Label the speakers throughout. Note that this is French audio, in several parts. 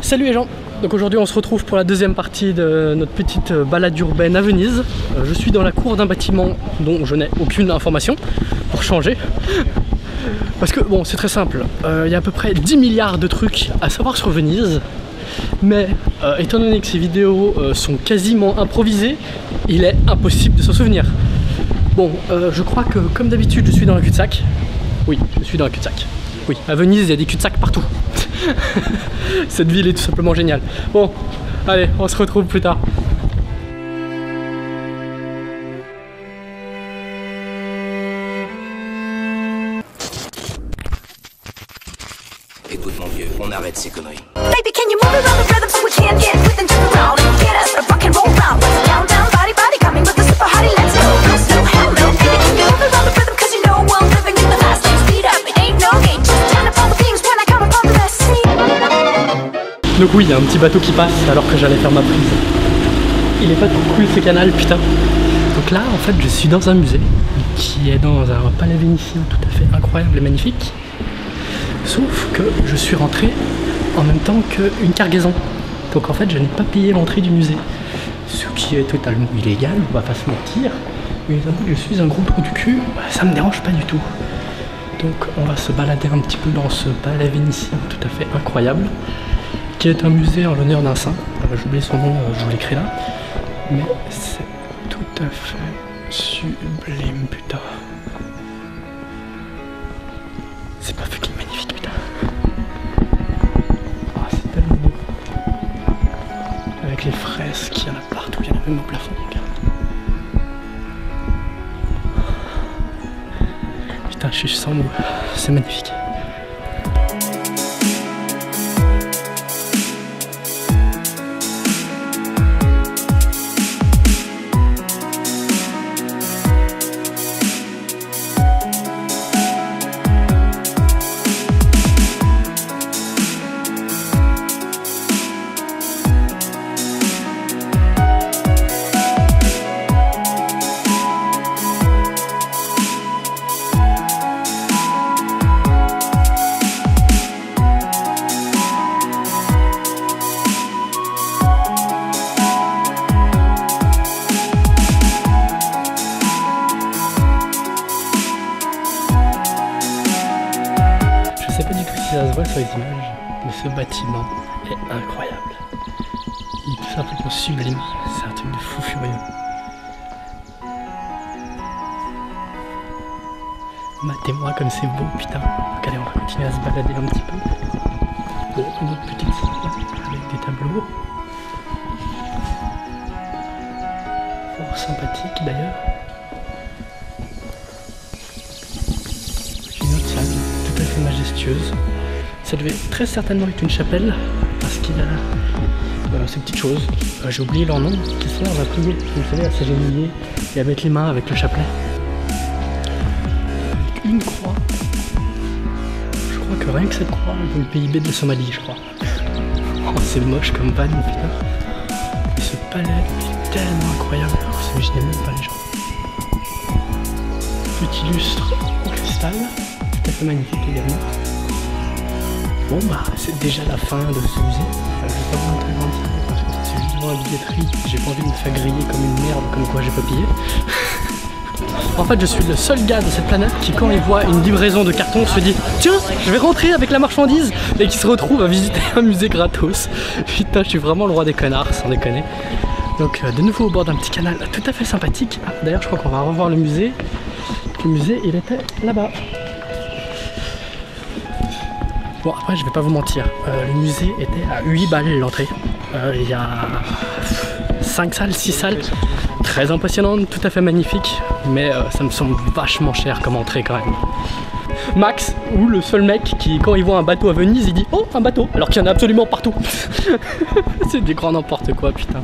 Speaker 1: Salut les gens. Donc aujourd'hui on se retrouve pour la deuxième partie de notre petite balade urbaine à Venise. Je suis dans la cour d'un bâtiment dont je n'ai aucune information, pour changer. Parce que bon, c'est très simple, il y a à peu près 10 milliards de trucs à savoir sur Venise. Mais étant donné que ces vidéos sont quasiment improvisées, il est impossible de s'en souvenir. Bon, je crois que comme d'habitude je suis dans un cul-de-sac. Oui, je suis dans un cul-de-sac. Oui, à Venise il y a des cul-de-sac partout. Cette ville est tout simplement géniale. Bon, allez, on se retrouve plus tard.
Speaker 2: Écoute mon vieux, on arrête ces conneries.
Speaker 3: Baby, can you move around the rhythm so we can get with into the round and get us a rock and roll round? Down, down, body, body, coming with the super hottie. Let's go, no slow, hell no. Baby, can you move around the rhythm 'cause you know we're living in the fast lane. Speed up, it ain't no game. Just turn up all the things when I come upon the best scene.
Speaker 1: Donc oui, il y a un petit bateau qui passe alors que j'allais faire ma prise. Il est pas trop cool ce canal, putain. Donc là, en fait, je suis dans un musée qui est dans un palais vénitien tout à fait incroyable et magnifique. Sauf que je suis rentré en même temps qu'une cargaison. Donc en fait, je n'ai pas payé l'entrée du musée. Ce qui est totalement illégal, on va pas se mentir. Mais j'avoue que je suis un gros trou du cul, ça me dérange pas du tout. Donc on va se balader un petit peu dans ce palais vénitien tout à fait incroyable, qui est un musée en l'honneur d'un saint. J'ai oublié son nom, je vous l'écris là. Mais c'est tout à fait sublime, putain. C'est pas fucking magnifique, putain. Oh, c'est tellement beau. Avec les fresques, il y en a partout, il y en a même au plafond, regarde. Putain, je suis sans mots, c'est magnifique. Je sais pas du tout si ça se voit sur les images, mais ce bâtiment est incroyable. Il est tout simplement sublime, c'est un truc de fou furieux. Matez-moi comme c'est beau, putain. Donc allez, on va continuer à se balader un petit peu. Bon, une autre petite salle avec des tableaux. Fort sympathique d'ailleurs. Majestueuse. Ça devait très certainement être une chapelle parce qu'il y a ces petites choses, j'ai oublié leur nom, qui servent à prier, vous savez, à s'agenouiller et à mettre les mains avec le chapelet. Avec une croix. Je crois que rien que cette croix, elle vaut le PIB de la Somalie, je crois. Oh, c'est moche comme van, putain. Et ce palais est tellement incroyable, vous imaginez même pas les gens. Petit lustre en cristal. C'est magnifique également. Bon bah c'est déjà la fin de ce musée. Je vais pas vous montrer grand chose parce que c'est juste devant la billetterie. J'ai pas envie de me faire griller comme une merde, comme quoi j'ai pas pillé. En fait je suis le seul gars de cette planète qui quand il voit une livraison de carton se dit tiens je vais rentrer avec la marchandise et qui se retrouve à visiter un musée gratos. Putain je suis vraiment le roi des connards sans déconner. Donc de nouveau au bord d'un petit canal tout à fait sympathique. Ah, d'ailleurs je crois qu'on va revoir le musée. Le musée il était là-bas. Bon après je vais pas vous mentir, le musée était à 8 balles l'entrée. Il y a 5 salles, 6 salles, très impressionnantes, tout à fait magnifiques, mais ça me semble vachement cher comme entrée quand même. Max, ou le seul mec qui quand il voit un bateau à Venise il dit oh un bateau, alors qu'il y en a absolument partout. C'est du grand n'importe quoi putain.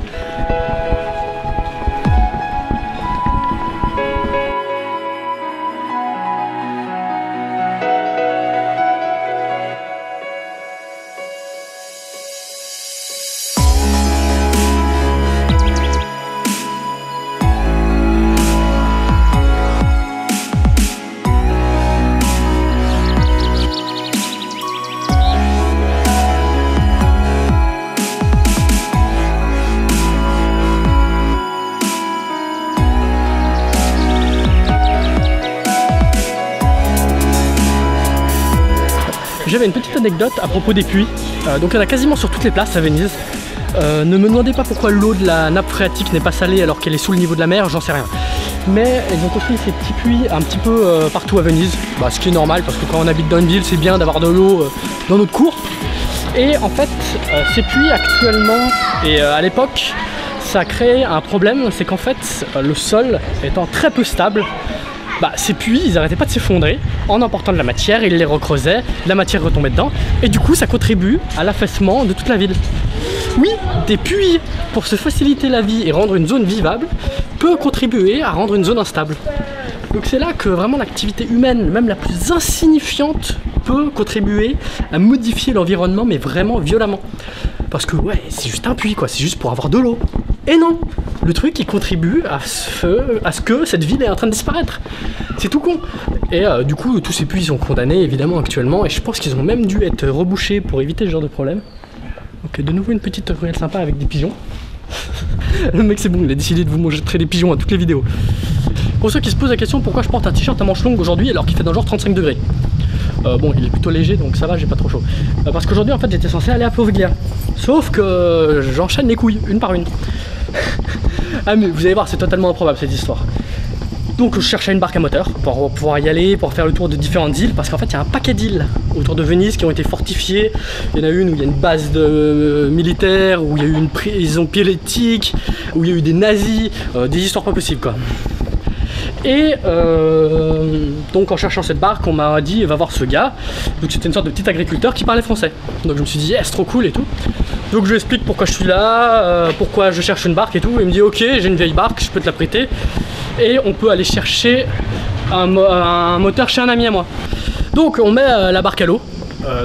Speaker 1: j'avais une petite anecdote à propos des puits. Donc il y en a quasiment sur toutes les places à Venise. Ne me demandez pas pourquoi l'eau de la nappe phréatique n'est pas salée alors qu'elle est sous le niveau de la mer, j'en sais rien. Mais ils ont construit ces petits puits un petit peu partout à Venise, ce qui est normal parce que quand on habite dans une ville, c'est bien d'avoir de l'eau dans notre cour. Et en fait, ces puits actuellement et à l'époque, ça a créé un problème, c'est qu'en fait, le sol étant très peu stable, ces puits, ils arrêtaient pas de s'effondrer. En emportant de la matière, ils les recreusaient, la matière retombait dedans, et du coup, ça contribue à l'affaissement de toute la ville. Oui, des puits, pour se faciliter la vie et rendre une zone vivable, peut contribuer à rendre une zone instable. Donc c'est là que vraiment l'activité humaine, même la plus insignifiante, peut contribuer à modifier l'environnement, mais vraiment violemment. Parce que ouais, c'est juste un puits, quoi, c'est juste pour avoir de l'eau. Et non, le truc il contribue à ce que cette ville est en train de disparaître. C'est tout con. Et du coup, tous ces puits sont condamnés évidemment actuellement, et je pense qu'ils ont même dû être rebouchés pour éviter ce genre de problème. Donc de nouveau une petite ruelle sympa avec des pigeons. Le mec c'est bon, il a décidé de vous montrer des pigeons à toutes les vidéos. Pour ceux qui se posent la question pourquoi je porte un t-shirt à manches longues aujourd'hui alors qu'il fait dans genre 35 degrés. Bon, il est plutôt léger donc ça va, j'ai pas trop chaud. Parce qu'aujourd'hui en fait j'étais censé aller à Plovdiv. Sauf que j'enchaîne les couilles, une par une. Ah mais vous allez voir, c'est totalement improbable cette histoire. Donc je cherchais une barque à moteur pour pouvoir y aller, pour faire le tour de différentes îles, parce qu'en fait il y a un paquet d'îles autour de Venise qui ont été fortifiées. Il y en a une où il y a une base militaire, où il y a eu une prison piélétique, où il y a eu des nazis, des histoires pas possibles quoi. Et donc en cherchant cette barque, on m'a dit va voir ce gars. Donc c'était une sorte de petit agriculteur qui parlait français. Donc je me suis dit yes, trop cool et tout. Donc je lui explique pourquoi je suis là, pourquoi je cherche une barque et tout. Il me dit ok, j'ai une vieille barque, je peux te la prêter. Et on peut aller chercher un moteur chez un ami à moi. Donc on met la barque à l'eau.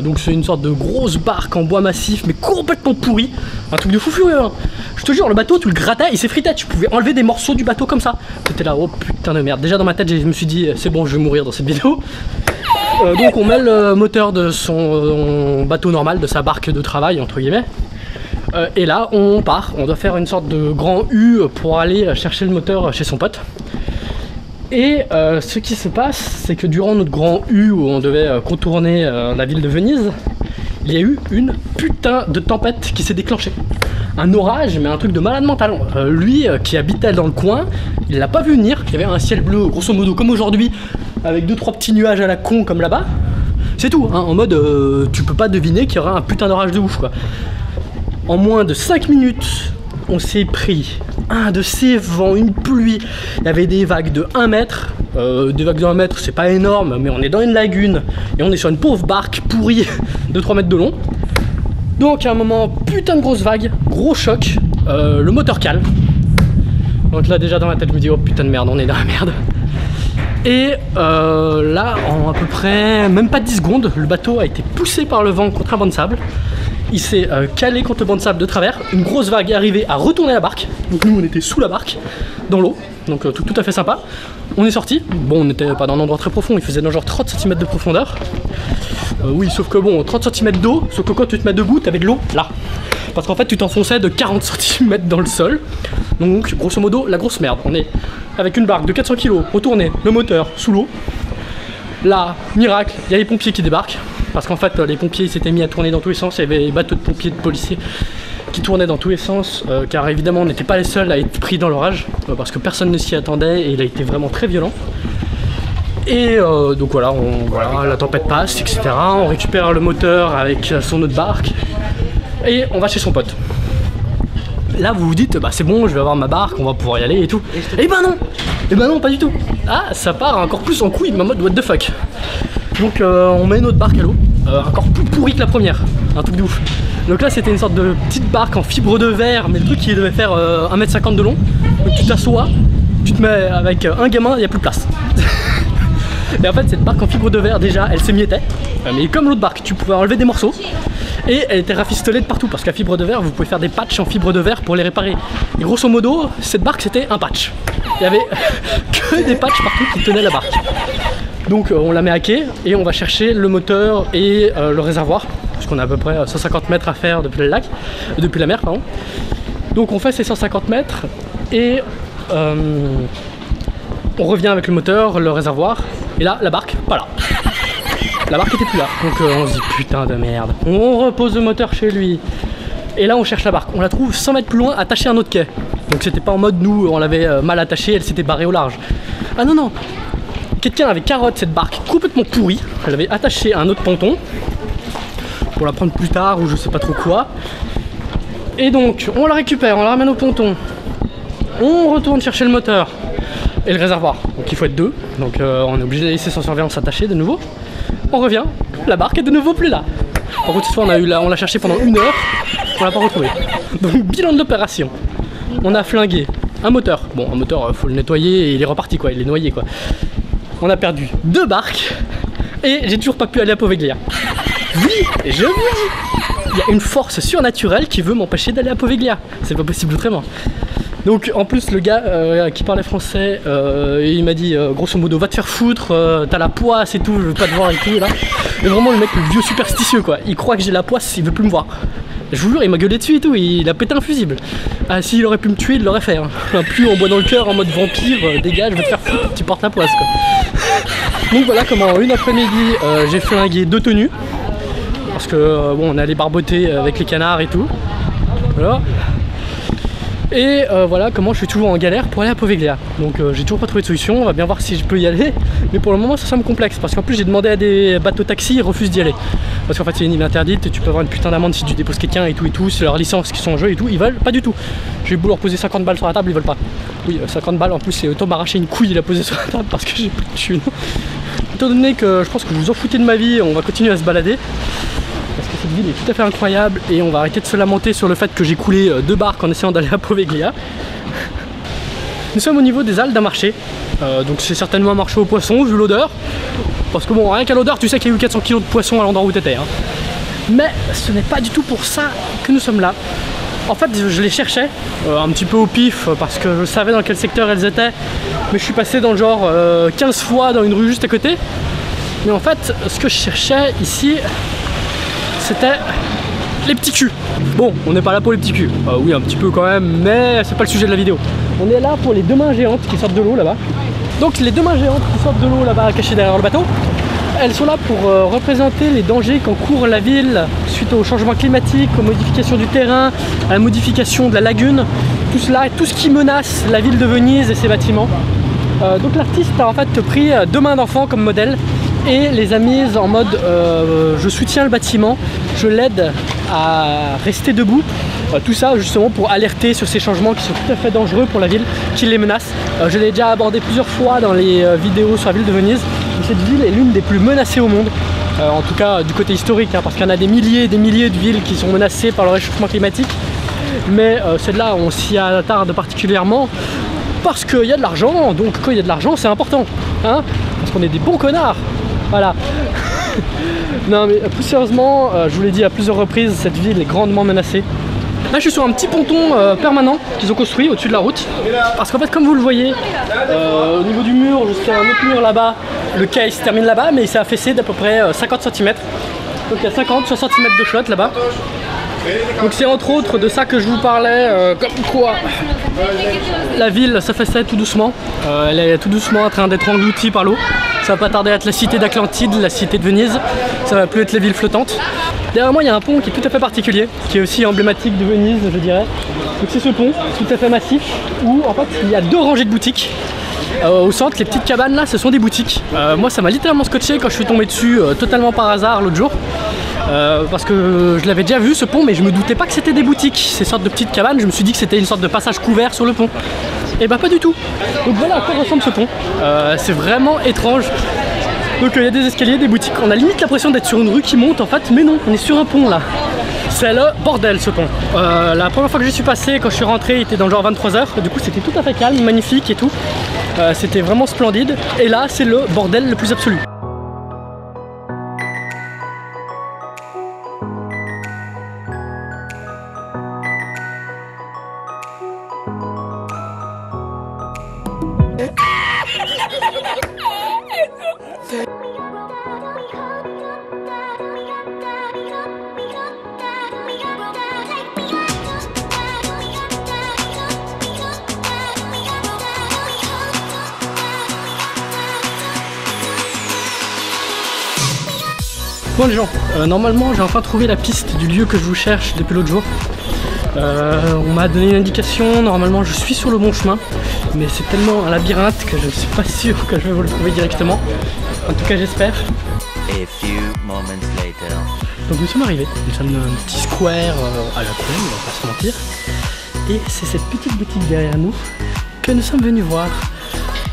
Speaker 1: Donc c'est une sorte de grosse barque en bois massif mais complètement pourrie. Un truc de fou furieux hein. Je te jure, le bateau tu le grattais, il s'effritait. Tu pouvais enlever des morceaux du bateau comme ça. C'était là, oh putain de merde. Déjà dans ma tête je me suis dit c'est bon, je vais mourir dans cette vidéo. Donc on met le moteur de son bateau normal, de sa barque de travail entre guillemets. Et là on part, on doit faire une sorte de grand U pour aller chercher le moteur chez son pote. Et ce qui se passe, c'est que durant notre grand U où on devait contourner la ville de Venise, il y a eu une putain de tempête qui s'est déclenchée. Un orage, mais un truc de malade mental. Lui qui habitait dans le coin, il l'a pas vu venir. Il y avait un ciel bleu, grosso modo comme aujourd'hui, avec 2-3 petits nuages à la con comme là-bas. C'est tout, hein, en mode tu peux pas deviner qu'il y aura un putain d'orage de ouf quoi. En moins de 5 minutes, on s'est pris un de ces vents, une pluie. Il y avait des vagues de 1 mètre. Des vagues de 1 mètre, c'est pas énorme, mais on est dans une lagune et on est sur une pauvre barque pourrie de 3 mètres de long. Donc à un moment, putain de grosse vague, gros choc, le moteur cale. Donc là déjà dans ma tête je me dis oh putain de merde, on est dans la merde. Et là en à peu près même pas 10 secondes, le bateau a été poussé par le vent contre un banc de sable. Il s'est calé contre le banc de sable de travers. Une grosse vague est arrivée à retourner la barque. Donc nous on était sous la barque, dans l'eau. Donc tout à fait sympa. On est sorti. Bon, on n'était pas dans un endroit très profond, il faisait dans genre 30 cm de profondeur. Oui, sauf que bon, 30 cm d'eau, sauf que quand tu te mets debout, t'avais de l'eau là. Parce qu'en fait tu t'enfonçais de 40 cm dans le sol. Donc grosso modo la grosse merde. On est avec une barque de 400 kg retournée, le moteur sous l'eau. Là, miracle, il y a les pompiers qui débarquent. Parce qu'en fait les pompiers s'étaient mis à tourner dans tous les sens. Il y avait des bateaux de pompiers, de policiers qui tournaient dans tous les sens. Car évidemment on n'était pas les seuls à être pris dans l'orage. Parce que personne ne s'y attendait et il a été vraiment très violent. Et donc voilà, la tempête passe, etc. On récupère le moteur avec son autre barque. Et on va chez son pote. Là vous vous dites bah c'est bon, je vais avoir ma barque, on va pouvoir y aller et tout. Et ben non, pas du tout. Ah, ça part encore plus en couille, ma mode what the fuck. Donc on met une autre barque à l'eau, encore plus pourrie que la première, un truc de ouf. Donc là c'était une sorte de petite barque en fibre de verre, mais le truc qui devait faire 1,50 m de long. Donc tu t'assois, tu te mets avec un gamin, il n'y a plus de place. Et en fait cette barque en fibre de verre déjà elle s'émiettait, mais comme l'autre barque tu pouvais enlever des morceaux. Et elle était rafistolée de partout parce qu'à fibre de verre vous pouvez faire des patchs en fibre de verre pour les réparer. Et grosso modo cette barque c'était un patch. Il y avait que des patchs partout qui tenaient la barque. Donc on la met à quai et on va chercher le moteur et le réservoir. Parce qu'on a à peu près 150 mètres à faire depuis le lac, depuis la mer pardon. Donc on fait ces 150 mètres et on revient avec le moteur, le réservoir. Et là la barque, pas là. la barque était plus là. Donc on se dit putain de merde. On repose le moteur chez lui. Et là on cherche la barque. On la trouve 100 mètres plus loin attachée à un autre quai. Donc c'était pas en mode nous on l'avait mal attachée, elle s'était barrée au large. Ah non non, quelqu'un avait carotte cette barque complètement pourrie. Elle avait attaché à un autre ponton pour la prendre plus tard ou je sais pas trop quoi. Et donc on la récupère, on la ramène au ponton. On retourne chercher le moteur et le réservoir. Donc il faut être deux. Donc on est obligé de laisser sans surveillance attaché de nouveau. On revient, la barque est de nouveau plus là. Par contre cette fois on l'a cherché pendant 1 heure, on l'a pas retrouvé. Donc bilan de l'opération. On a flingué un moteur. Bon un moteur faut le nettoyer et il est reparti quoi, il est noyé quoi. On a perdu 2 barques et j'ai toujours pas pu aller à Poveglia. Oui, je vous dis, il y a une force surnaturelle qui veut m'empêcher d'aller à Poveglia. C'est pas possible autrement. Donc en plus le gars qui parlait français, il m'a dit grosso modo va te faire foutre, t'as la poisse et tout, je veux pas te voir et tout là. Et vraiment le mec le vieux superstitieux quoi, il croit que j'ai la poisse, il veut plus me voir. Je vous jure il m'a gueulé dessus et tout, il a pété un fusible. Ah s'il aurait pu me tuer il l'aurait fait. Hein. Plus en bois dans le cœur en mode vampire, dégage, je veux te faire foutre, tu portes la poisse quoi. Donc voilà comment une après-midi j'ai flingué 2 tenues. Parce que bon on est allé barboter avec les canards et tout. Voilà. Et voilà comment je suis toujours en galère pour aller à Poveglia. Donc j'ai toujours pas trouvé de solution, on va bien voir si je peux y aller. Mais pour le moment ça me complexe parce qu'en plus j'ai demandé à des bateaux taxis, ils refusent d'y aller. Parce qu'en fait c'est une île interdite et tu peux avoir une putain d'amende si tu déposes quelqu'un et tout, c'est leurs licences qui sont en jeu et tout, ils veulent pas du tout. J'ai beau leur poser 50 balles sur la table, ils veulent pas. Oui 50 balles en plus c'est autant m'arracher une couille il a posé sur la table parce que j'ai plus de thunes. Étant donné que je pense que je vous en foutez de ma vie, on va continuer à se balader. Parce que cette ville est tout à fait incroyable et on va arrêter de se lamenter sur le fait que j'ai coulé 2 barques en essayant d'aller à Poveglia. Nous sommes au niveau des halles d'un marché, donc c'est certainement un marché aux poissons vu l'odeur. Parce que bon, rien qu'à l'odeur, tu sais qu'il y a eu 400 kg de poissons à l'endroit où tu étais. Hein. Mais ce n'est pas du tout pour ça que nous sommes là. En fait, je les cherchais un petit peu au pif parce que je savais dans quel secteur elles étaient. Mais je suis passé dans le genre 15 fois dans une rue juste à côté. Mais en fait, ce que je cherchais ici, c'était les petits culs. Bon, on n'est pas là pour les petits culs. Oui, un petit peu quand même, mais c'est pas le sujet de la vidéo. On est là pour les 2 mains géantes qui sortent de l'eau là-bas. Donc les 2 mains géantes qui sortent de l'eau là-bas cachées derrière le bateau, elles sont là pour représenter les dangers qu'encourt la ville suite au changement climatique, aux modifications du terrain, à la modification de la lagune, tout cela et tout ce qui menace la ville de Venise et ses bâtiments. Donc l'artiste a en fait pris 2 mains d'enfant comme modèle et les a mises en mode je soutiens le bâtiment, je l'aide à rester debout. Tout ça justement pour alerter sur ces changements qui sont tout à fait dangereux pour la ville, qui les menacent. Je l'ai déjà abordé plusieurs fois dans les vidéos sur la ville de Venise. Cette ville est l'une des plus menacées au monde, en tout cas du côté historique, hein, parce qu'il y en a des milliers et des milliers de villes qui sont menacées par le réchauffement climatique. Mais celle-là, on s'y attarde particulièrement parce qu'il y a de l'argent, donc quand il y a de l'argent, c'est important, hein, parce qu'on est des bons connards. Voilà. Non mais plus sérieusement, je vous l'ai dit à plusieurs reprises, cette ville est grandement menacée. Là je suis sur un petit ponton permanent qu'ils ont construit au-dessus de la route. Parce qu'en fait comme vous le voyez, au niveau du mur jusqu'à un autre mur là-bas, le quai se termine là-bas mais il s'est affaissé d'à peu près 50 cm. Donc il y a 50-60 cm de flotte là-bas. Donc c'est entre autres de ça que je vous parlais, comme quoi la ville s'affaissait tout doucement. Elle est tout doucement en train d'être engloutie par l'eau. Ça va pas tarder à être la cité d'Atlantide, la cité de Venise. Ça va plus être les villes flottantes. Derrière moi il y a un pont qui est tout à fait particulier, qui est aussi emblématique de Venise je dirais. Donc c'est ce pont, tout à fait massif, où en fait il y a 2 rangées de boutiques. Au centre, les petites cabanes là, ce sont des boutiques. Moi ça m'a littéralement scotché quand je suis tombé dessus totalement par hasard l'autre jour. Parce que je l'avais déjà vu ce pont mais je me doutais pas que c'était des boutiques, ces sortes de petites cabanes, je me suis dit que c'était une sorte de passage couvert sur le pont. Et bah pas du tout. Donc voilà à quoi ressemble ce pont. C'est vraiment étrange. Donc il y a des escaliers, des boutiques, on a limite l'impression d'être sur une rue qui monte en fait, mais non, on est sur un pont là. C'est le bordel ce pont. La première fois que j'y suis passé, quand je suis rentré, il était dans le genre 23 h, du coup c'était tout à fait calme, magnifique et tout. C'était vraiment splendide. Et là c'est le bordel le plus absolu. Bon les gens, normalement j'ai enfin trouvé la piste du lieu que je vous cherche depuis l'autre jour. On m'a donné une indication, normalement je suis sur le bon chemin, mais c'est tellement un labyrinthe que je ne suis pas sûr que je vais vous le trouver directement. En tout cas j'espère. Donc nous sommes arrivés, nous sommes dans un petit square à la coin, on va pas se mentir. Et c'est cette petite boutique derrière nous que nous sommes venus voir.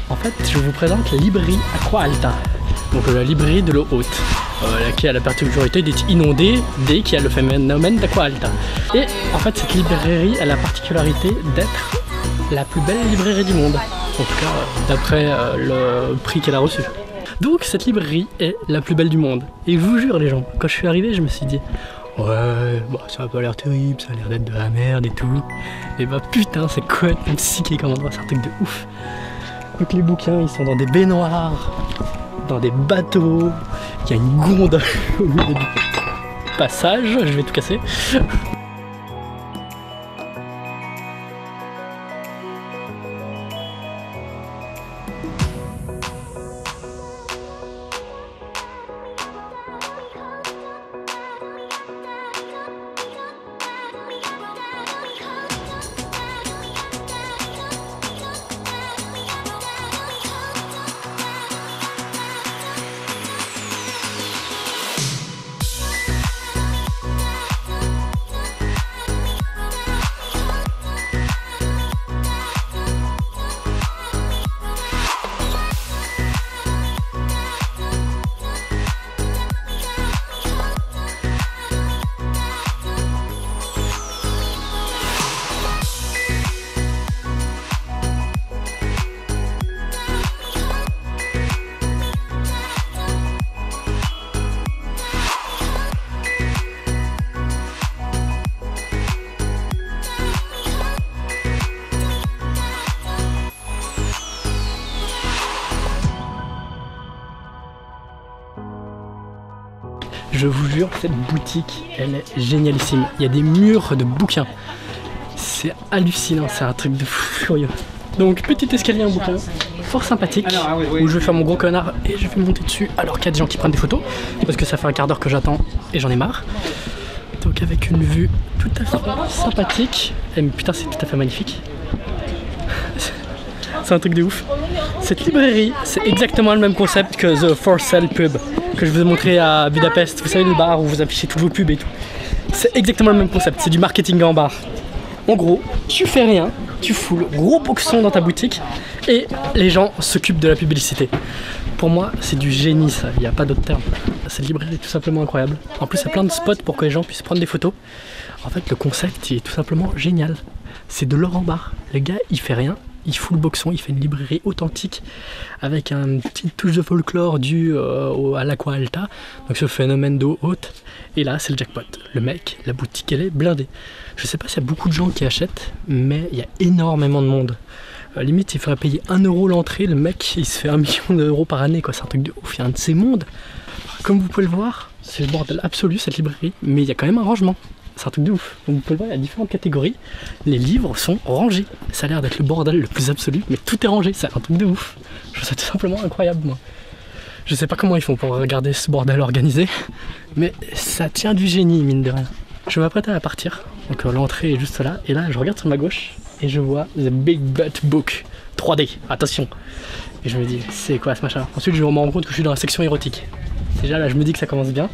Speaker 1: En fait je vous présente la librairie Aqua Alta, donc la librairie de l'eau haute. Qui a la particularité d'être inondée dès qu'il y a le phénomène d'Aqua Alta. Et en fait cette librairie a la particularité d'être la plus belle librairie du monde. En tout cas d'après le prix qu'elle a reçu. Donc cette librairie est la plus belle du monde. Et je vous jure les gens, quand je suis arrivé je me suis dit ouais, bah, ça a pas l'air terrible, ça a l'air d'être de la merde et tout. Et bah putain c'est quoi une psyché comme endroit, c'est un truc de ouf. Donc les bouquins ils sont dans des baignoires, dans des bateaux, il y a une gondole au milieu du passage, je vais tout casser. Je vous jure, cette boutique, elle est génialissime. Il y a des murs de bouquins. C'est hallucinant, c'est un truc de fou furieux. Donc, petit escalier, un bouquin fort sympathique, où je vais faire mon gros connard et je vais monter dessus alors qu'il y a des gens qui prennent des photos, parce que ça fait un quart d'heure que j'attends et j'en ai marre. Donc avec une vue tout à fait sympathique. Et putain, c'est tout à fait magnifique. C'est un truc de ouf. Cette librairie, c'est exactement le même concept que The For Sale Pub que je vous ai montré à Budapest. Vous savez, le bar où vous affichez tous vos pubs et tout. C'est exactement le même concept, c'est du marketing en bar. En gros, tu fais rien, tu fous le gros boxon dans ta boutique et les gens s'occupent de la publicité. Pour moi, c'est du génie ça, il n'y a pas d'autre terme. Cette librairie est tout simplement incroyable. En plus, il y a plein de spots pour que les gens puissent prendre des photos. En fait, le concept, il est tout simplement génial. C'est de l'or en barre. Le gars, il fait rien. Il fout le boxon, il fait une librairie authentique avec une petite touche de folklore due à l'Aqua Alta, donc ce phénomène d'eau haute. Et là, c'est le jackpot. Le mec, la boutique, elle est blindée. Je sais pas s'il y a beaucoup de gens qui achètent, mais il y a énormément de monde. Limite, il faudrait payer 1 € l'entrée. Le mec, il se fait 1 million d'euros par année, quoi. C'est un truc de ouf. Il y a un de ces mondes. Comme vous pouvez le voir, c'est le bordel absolu cette librairie, mais il y a quand même un rangement. C'est un truc de ouf. Donc vous pouvez le voir, il y a différentes catégories. Les livres sont rangés. Ça a l'air d'être le bordel le plus absolu, mais tout est rangé. C'est un truc de ouf. Je trouve ça tout simplement incroyable, moi. Je sais pas comment ils font pour regarder ce bordel organisé, mais ça tient du génie, mine de rien. Je m'apprête à partir. Donc l'entrée est juste là. Et là, je regarde sur ma gauche et je vois The Big Butt Book 3D. Attention. Et je me dis, c'est quoi ce machin? Ensuite, je me rends compte que je suis dans la section érotique. Déjà là je me dis que ça commence bien.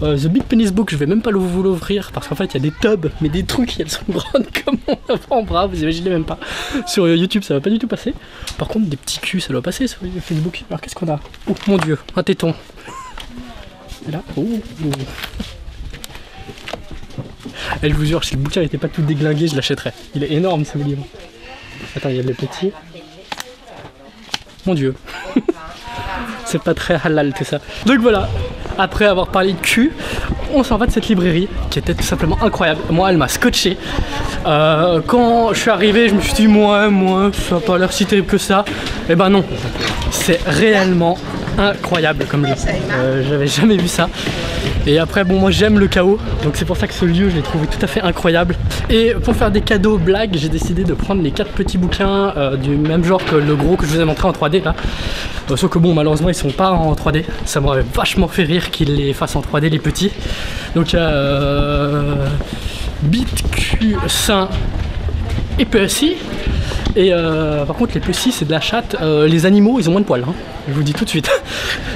Speaker 1: The Big Penis Book, je vais même pas vous l'ouvrir parce qu'en fait il y a des tubs, mais des trucs, elles sont grandes comme mon avant-bras, vous imaginez même pas. Sur YouTube ça va pas du tout passer. Par contre des petits culs ça doit passer sur Facebook. Alors qu'est-ce qu'on a? Oh mon dieu, un téton. Et là, oh. Et je vous jure, si le bouquin n'était pas tout déglingué, je l'achèterais. Il est énorme ce livre. Attends, il y a le petit. Mon dieu. C'est pas très halal tout ça. Donc voilà, après avoir parlé de cul, on s'en va de cette librairie qui était tout simplement incroyable. Moi, elle m'a scotché. Quand je suis arrivé, je me suis dit, moi, ça a pas l'air si terrible que ça. Et ben non, c'est réellement incroyable comme livre. J'avais jamais vu ça. Et après bon, moi j'aime le chaos, donc c'est pour ça que ce lieu je l'ai trouvé tout à fait incroyable. Et pour faire des cadeaux blagues, j'ai décidé de prendre les 4 petits bouquins du même genre que le gros que je vous ai montré en 3D là. Sauf que bon, malheureusement ils sont pas en 3D. Ça m'aurait vachement fait rire qu'ils les fassent en 3D les petits. Donc il y a Bit, Q, Saint et PSI. Et par contre les petits c'est de la chatte, les animaux ils ont moins de poils hein. Je vous dis tout de suite.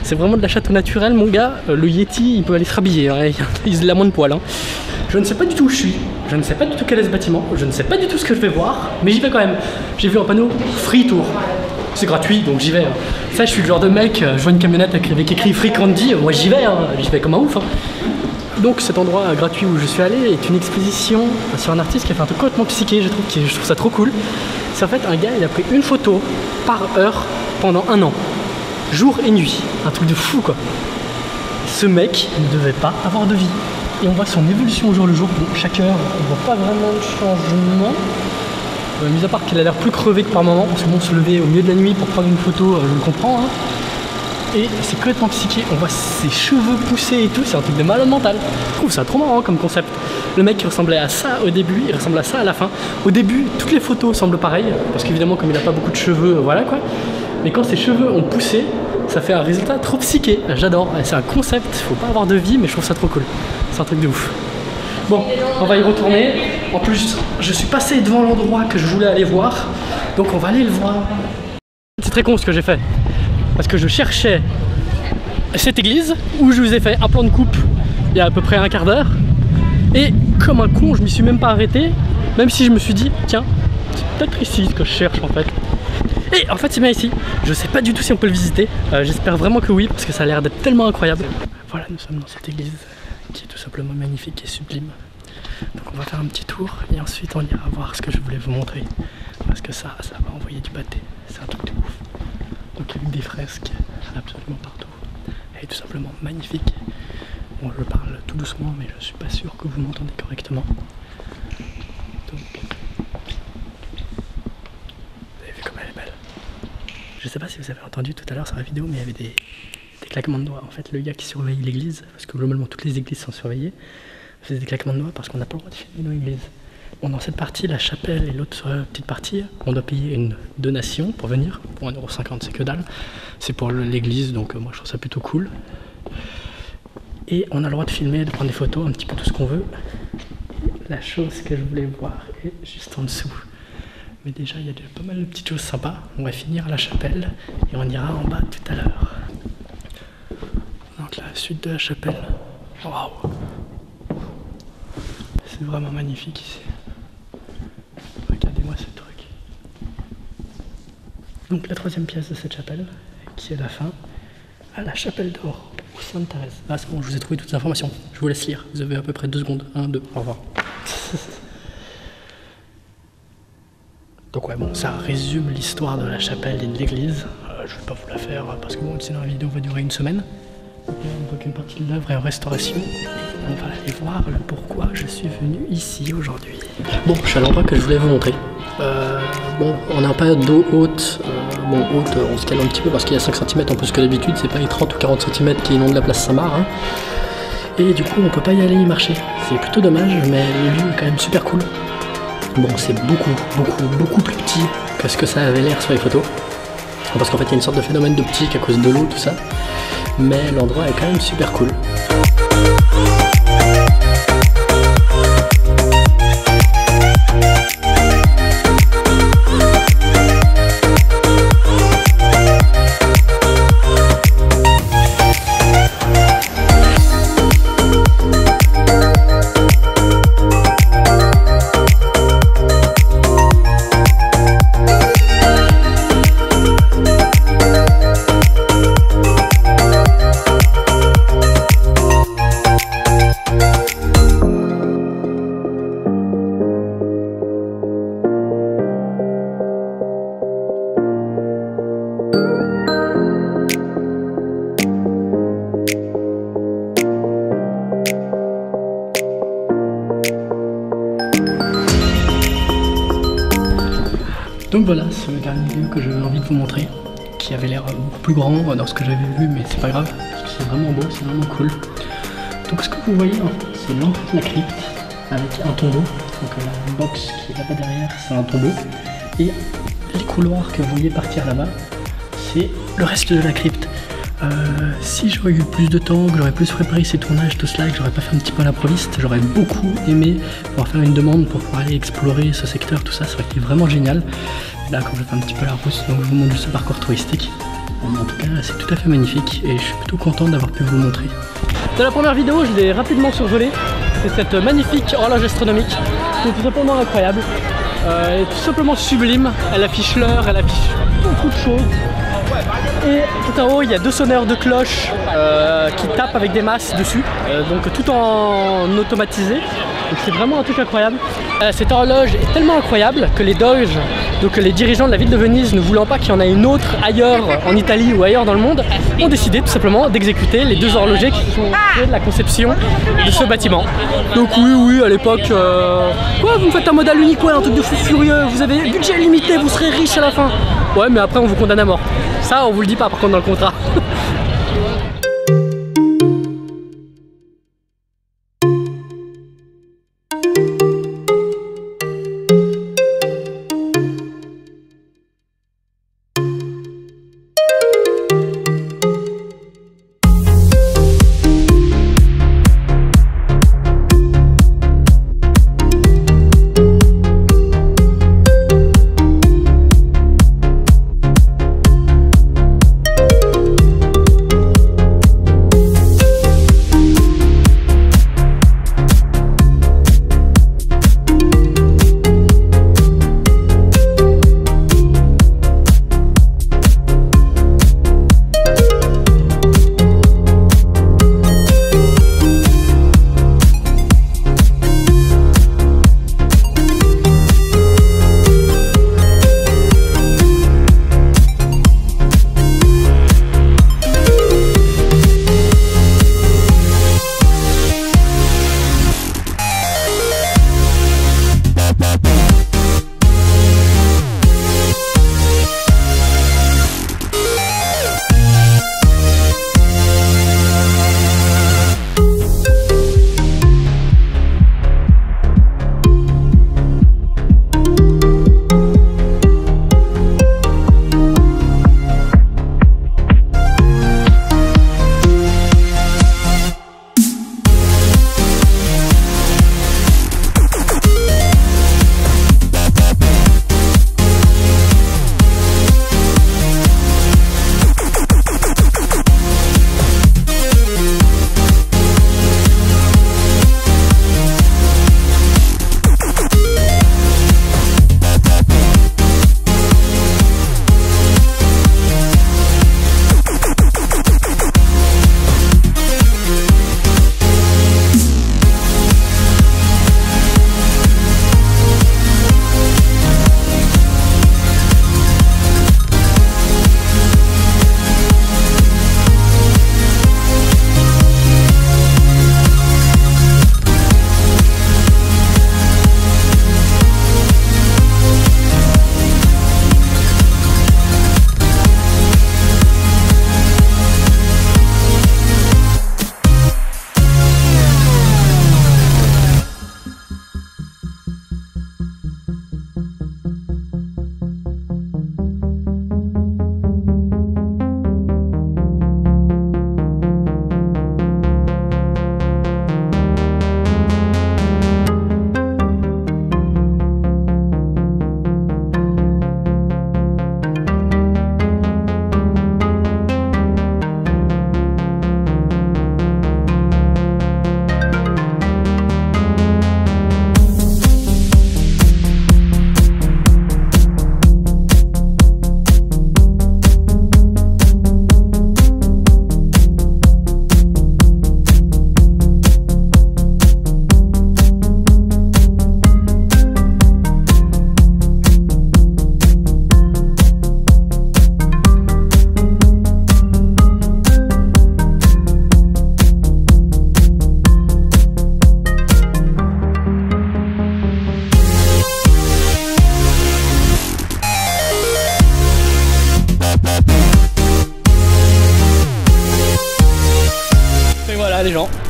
Speaker 1: C'est vraiment de la chatte au naturel mon gars, le Yeti il peut aller se rhabiller hein. Il a moins de poils hein. Je ne sais pas du tout où je suis, je ne sais pas du tout quel est ce bâtiment, je ne sais pas du tout ce que je vais voir, mais j'y vais quand même. J'ai vu un panneau Free Tour, c'est gratuit donc j'y vais hein. Ça je suis le genre de mec, je vois une camionnette avec écrit Free Candy, moi j'y vais hein. J'y vais comme un ouf hein. Donc cet endroit gratuit où je suis allé est une exposition sur un artiste qui a fait un truc complètement psyché, je trouve ça trop cool. C'est en fait un gars, il a pris une photo par heure pendant 1 an, jour et nuit, un truc de fou quoi. Ce mec ne devait pas avoir de vie. Et on voit son évolution au jour le jour, bon, chaque heure on voit pas vraiment de changement, mis à part qu'il a l'air plus crevé que par moment, parce que bon, se lever au milieu de la nuit pour prendre une photo, je le comprends hein. Et c'est complètement psyché, on voit ses cheveux pousser et tout, c'est un truc de malade mental. Je trouve ça trop marrant comme concept. Le mec il ressemblait à ça au début, il ressemble à ça à la fin. Au début, toutes les photos semblent pareilles, parce qu'évidemment comme il n'a pas beaucoup de cheveux, voilà quoi. Mais quand ses cheveux ont poussé, ça fait un résultat trop psyché, j'adore. C'est un concept, faut pas avoir de vie, mais je trouve ça trop cool. C'est un truc de ouf. Bon, on va y retourner. En plus, je suis passé devant l'endroit que je voulais aller voir, donc on va aller le voir. C'est très con ce que j'ai fait. Parce que je cherchais cette église où je vous ai fait un plan de coupe il y a à peu près un quart d'heure. Et comme un con, je m'y suis même pas arrêté. Même si je me suis dit, tiens, c'est peut-être ici ce que je cherche en fait. Et en fait c'est bien ici. Je sais pas du tout si on peut le visiter. J'espère vraiment que oui, parce que ça a l'air d'être tellement incroyable. Voilà, nous sommes dans cette église qui est tout simplement magnifique et sublime. Donc on va faire un petit tour et ensuite on ira voir ce que je voulais vous montrer. Parce que ça va envoyer du pâté. C'est un truc de ouf. Donc il y a des fresques absolument partout. Elle est tout simplement magnifique. Bon, je parle tout doucement, mais je suis pas sûr que vous m'entendez correctement. Donc, vous avez vu comme elle est belle. Je sais pas si vous avez entendu tout à l'heure sur la vidéo, mais il y avait des claquements de doigts. En fait, le gars qui surveille l'église, parce que globalement toutes les églises sont surveillées, faisait des claquements de doigts parce qu'on n'a pas le droit de filmer dans l'église. Bon, dans cette partie, la chapelle et l'autre petite partie, on doit payer une donation pour venir. Pour 1,50 €, c'est que dalle. C'est pour l'église, donc moi je trouve ça plutôt cool. Et on a le droit de filmer, de prendre des photos, un petit peu tout ce qu'on veut. Et la chose que je voulais voir est juste en dessous. Mais déjà, il y a pas mal de petites choses sympas. On va finir à la chapelle et on ira en bas tout à l'heure. Donc la suite de la chapelle. Waouh! C'est vraiment magnifique ici. Regardez-moi ce truc. Donc la troisième pièce de cette chapelle, qui est la fin, à la chapelle d'or, ou Sainte-Thérèse. Ah c'est bon, je vous ai trouvé toutes les informations. Je vous laisse lire. Vous avez à peu près 2 secondes. 1, 2, au revoir. Donc ouais, bon, ça résume l'histoire de la chapelle et de l'église. Je vais pas vous la faire parce que bon, sinon la vidéo va durer 1 semaine. Donc là, on voit qu'une partie de l'œuvre est en restauration. On va aller voir le pourquoi je suis venu ici aujourd'hui. Bon, je suis à l'endroit que je voulais vous montrer. Bon, on n'a pas d'eau haute. Bon, haute, on se calme un petit peu parce qu'il y a 5 cm en plus que d'habitude. C'est pas les 30 ou 40 cm qui inondent la place Saint-Marc. Hein. Et du coup, on peut pas y aller y marcher. C'est plutôt dommage, mais le lieu est quand même super cool. Bon, c'est beaucoup plus petit que ce que ça avait l'air sur les photos. Parce qu'en fait, il y a une sorte de phénomène d'optique à cause de l'eau, tout ça. Mais l'endroit est quand même super cool. Donc voilà, ce dernier lieu que j'avais envie de vous montrer, qui avait l'air beaucoup plus grand dans ce que j'avais vu, mais c'est pas grave, parce que c'est vraiment beau, c'est vraiment cool. Donc ce que vous voyez, c'est l'entrée de la crypte avec un tombeau. Donc la box qui est là-bas derrière, c'est un tombeau. Et les couloirs que vous voyez partir là-bas, c'est le reste de la crypte. Si j'aurais eu plus de temps, que j'aurais plus préparé ces tournages, tout cela, et que j'aurais pas fait un petit peu à l'improviste, j'aurais beaucoup aimé pouvoir faire une demande pour pouvoir aller explorer ce secteur, tout ça, ça aurait été vraiment génial. Et là, comme je fais un petit peu la rousse, donc je vous montre juste ce parcours touristique. En tout cas, c'est tout à fait magnifique et je suis plutôt content d'avoir pu vous le montrer. Dans la première vidéo, je l'ai rapidement survolé. C'est cette magnifique horloge astronomique qui est tout simplement incroyable. Elle est tout simplement sublime. Elle affiche l'heure, elle affiche beaucoup de choses. Et tout en haut, il y a 2 sonneurs de cloche qui tapent avec des masses dessus, donc tout en automatisé. C'est vraiment un truc incroyable. Cette horloge est tellement incroyable que les doges, donc les dirigeants de la ville de Venise, ne voulant pas qu'il y en ait une autre ailleurs en Italie ou ailleurs dans le monde, ont décidé tout simplement d'exécuter les 2 horlogers qui sont créés de la conception de ce bâtiment. Donc oui, à l'époque, quoi, vous me faites un modèle unique, ouais, un truc de fou furieux, vous avez budget limité, vous serez riche à la fin. Ouais, mais après on vous condamne à mort. Ça, on vous le dit pas par contre dans le contrat.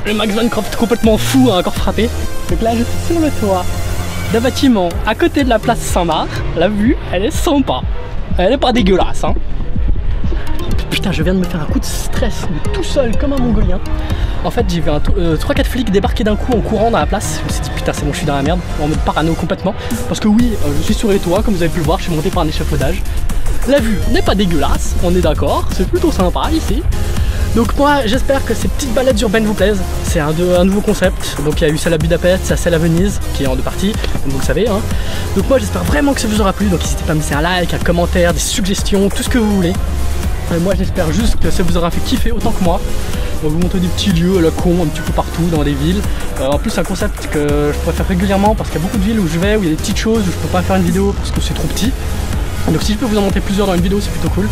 Speaker 1: Le Max Minecraft complètement fou a encore frappé. Donc là je suis sur le toit d'un bâtiment à côté de la place Saint-Marc. La vue elle est sympa. Elle est pas dégueulasse hein. Putain je viens de me faire un coup de stress mais tout seul comme un mongolien. En fait j'ai vu 3-4 flics débarquer d'un coup en courant dans la place. Je me suis dit putain c'est bon je suis dans la merde. En mode parano complètement. Parce que oui je suis sur les toits comme vous avez pu le voir. Je suis monté par un échafaudage. La vue n'est pas dégueulasse, on est d'accord. C'est plutôt sympa ici. Donc moi j'espère que ces petites balades urbaines vous plaisent. C'est un nouveau concept. Donc il y a eu celle à Budapest, celle à Venise qui est en deux parties, comme vous le savez hein. Donc moi j'espère vraiment que ça vous aura plu. Donc n'hésitez pas à me laisser un like, un commentaire, des suggestions, tout ce que vous voulez. Et moi j'espère juste que ça vous aura fait kiffer autant que moi. On va vous montrer des petits lieux à la con un petit peu partout dans des villes. En plus c'est un concept que je pourrais faire régulièrement parce qu'il y a beaucoup de villes où je vais, où il y a des petites choses où je peux pas faire une vidéo parce que c'est trop petit. Donc si je peux vous en montrer plusieurs dans une vidéo c'est plutôt cool.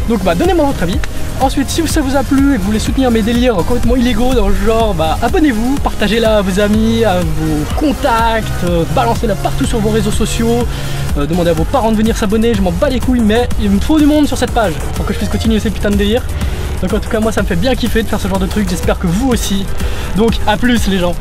Speaker 1: Donc bah donnez-moi votre avis. Ensuite si ça vous a plu et que vous voulez soutenir mes délires complètement illégaux dans le genre, bah abonnez-vous, partagez-la à vos amis, à vos contacts, balancez-la partout sur vos réseaux sociaux, demandez à vos parents de venir s'abonner, je m'en bats les couilles mais il me faut du monde sur cette page pour que je puisse continuer ces putains de délires. Donc en tout cas moi ça me fait bien kiffer de faire ce genre de truc, j'espère que vous aussi. Donc à plus les gens.